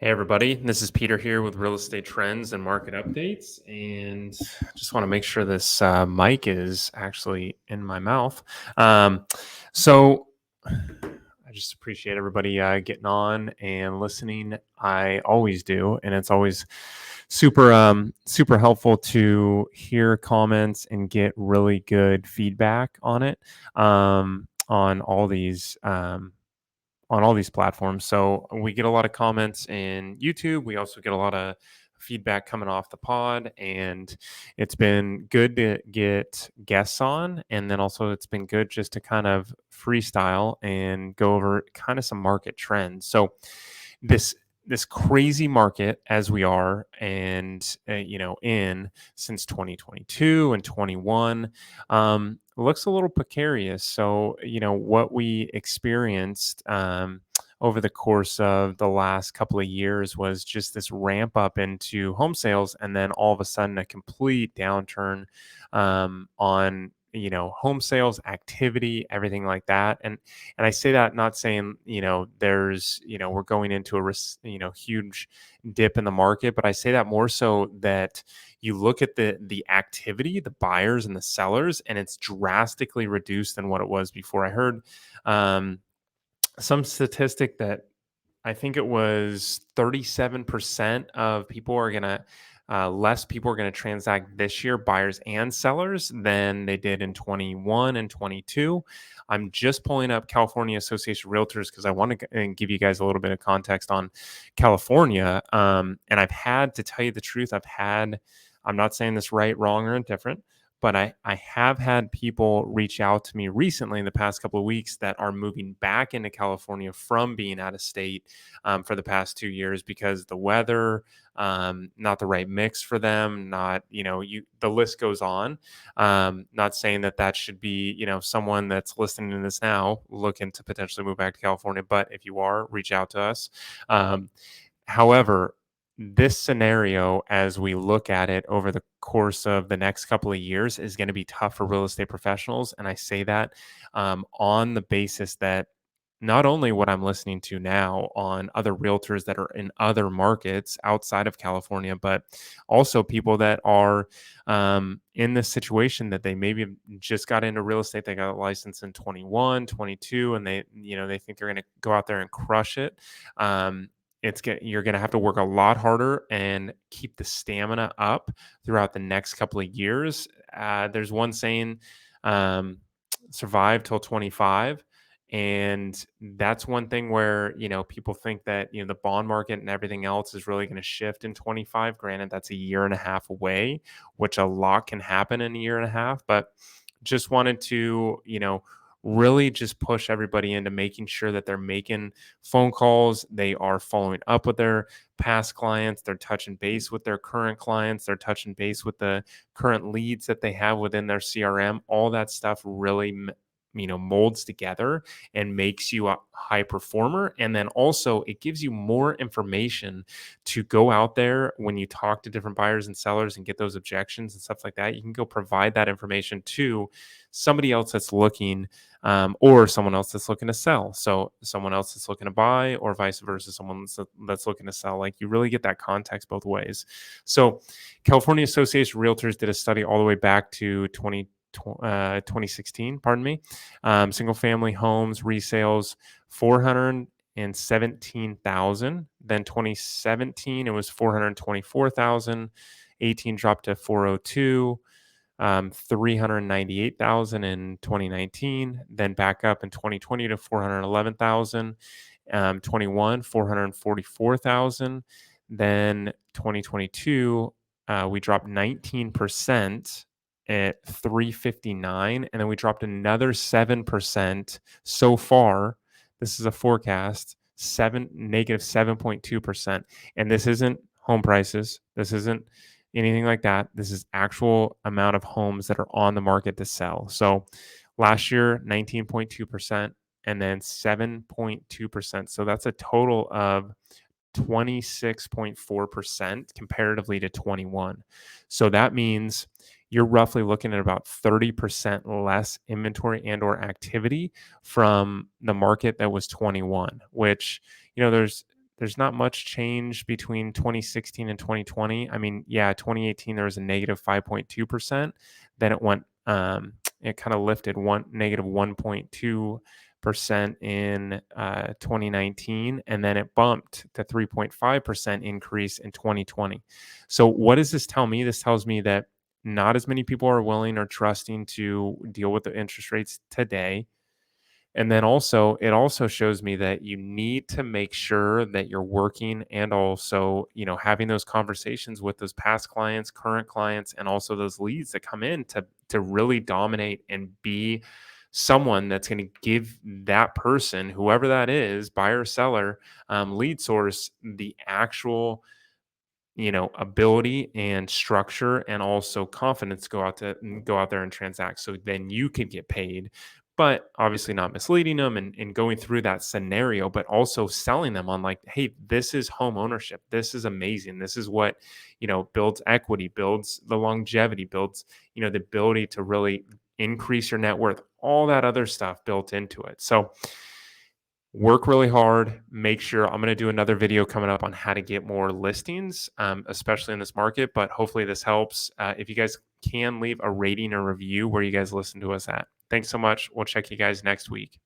Hey everybody, this is Peter here with Real Estate Trends and Market Updates, and just want to make sure this mic is actually in my mouth. So I just appreciate everybody getting on and listening. I always do, and it's always super helpful to hear comments and get really good feedback on it on all these. On all these platforms. So we get a lot of comments in YouTube. We also get a lot of feedback coming off the pod, and it's been good to get guests on. And then also, it's been good just to kind of freestyle and go over kind of some market trends. So this crazy market as we are and in since 2022 and 21 looks a little precarious. So what we experienced over the course of the last couple of years was just this ramp up into home sales, and then all of a sudden a complete downturn on home sales activity, everything like that. And I say that not saying, there's, we're going into a huge dip in the market, but I say that more so that you look at the activity, the buyers and the sellers, and it's drastically reduced than what it was before. I heard some statistic that I think it was 37% of people are going to less people are going to transact this year, buyers and sellers, than they did in 21 and 22. I'm just pulling up California Association of Realtors because I want to give you guys a little bit of context on California. And I've had to tell you the truth. I'm not saying this right, wrong, or indifferent, but I have had people reach out to me recently in the past couple of weeks that are moving back into California from being out of state for the past 2 years because the weather, not the right mix for them, not, the list goes on. Not saying that should be, someone that's listening to this now looking to potentially move back to California, but if you are, reach out to us. However, this scenario, as we look at it over the course of the next couple of years, is going to be tough for real estate professionals. And I say that on the basis that not only what I'm listening to now on other realtors that are in other markets outside of California, but also people that are in this situation that they maybe just got into real estate. They got a license in 21, 22, and they think they're going to go out there and crush it. You're going to have to work a lot harder and keep the stamina up throughout the next couple of years. There's one saying, survive till 25. And that's one thing where, people think that, the bond market and everything else is really going to shift in 25. Granted, that's a year and a half away, which a lot can happen in a year and a half, but just wanted to, really just push everybody into making sure that they're making phone calls. They are following up with their past clients. They're touching base with their current clients. They're touching base with the current leads that they have within their CRM. All that stuff really molds together and makes you a high performer. And then also it gives you more information to go out there when you talk to different buyers and sellers and get those objections and stuff like that. You can go provide that information to somebody else that's looking, or someone else that's looking to sell. So someone else that's looking to buy, or vice versa, someone that's looking to sell. Like, you really get that context both ways. So California Association of Realtors did a study all the way back to 2016, pardon me. Single family homes resales, 417,000. Then 2017, it was 424,000. 18 dropped to 402. 398,000 in 2019, then back up in 2020 to 411,000. 21, 444,000. Then 2022, we dropped 19% at 359, and then we dropped another 7% so far. This is a forecast, negative 7.2%. And this isn't home prices. This isn't anything like that. This is actual amount of homes that are on the market to sell. So last year, 19.2%, and then 7.2%. So that's a total of 26.4% comparatively to 21. So that means you're roughly looking at about 30% less inventory and or activity from the market that was 21, which, there's there's not much change between 2016 and 2020. I mean, yeah, 2018 there was a negative 5.2%. Then it went, it kind of lifted negative 1.2% in 2019, and then it bumped to 3.5% increase in 2020. So what does this tell me? This tells me that not as many people are willing or trusting to deal with the interest rates today. And then also, it also shows me that you need to make sure that you're working and also, having those conversations with those past clients, current clients, and also those leads that come in to really dominate and be someone that's going to give that person, whoever that is, buyer or seller, lead source, the actual ability and structure and also confidence to go out there and transact. So then you can get paid, but obviously not misleading them and going through that scenario, but also selling them on like, hey, this is home ownership. This is amazing. This is what, builds equity, builds the longevity, builds, the ability to really increase your net worth, all that other stuff built into it. So work really hard. Make sure I'm going to do another video coming up on how to get more listings, especially in this market. But hopefully this helps. If you guys can leave a rating or review where you guys listen to us at. Thanks so much. We'll check you guys next week.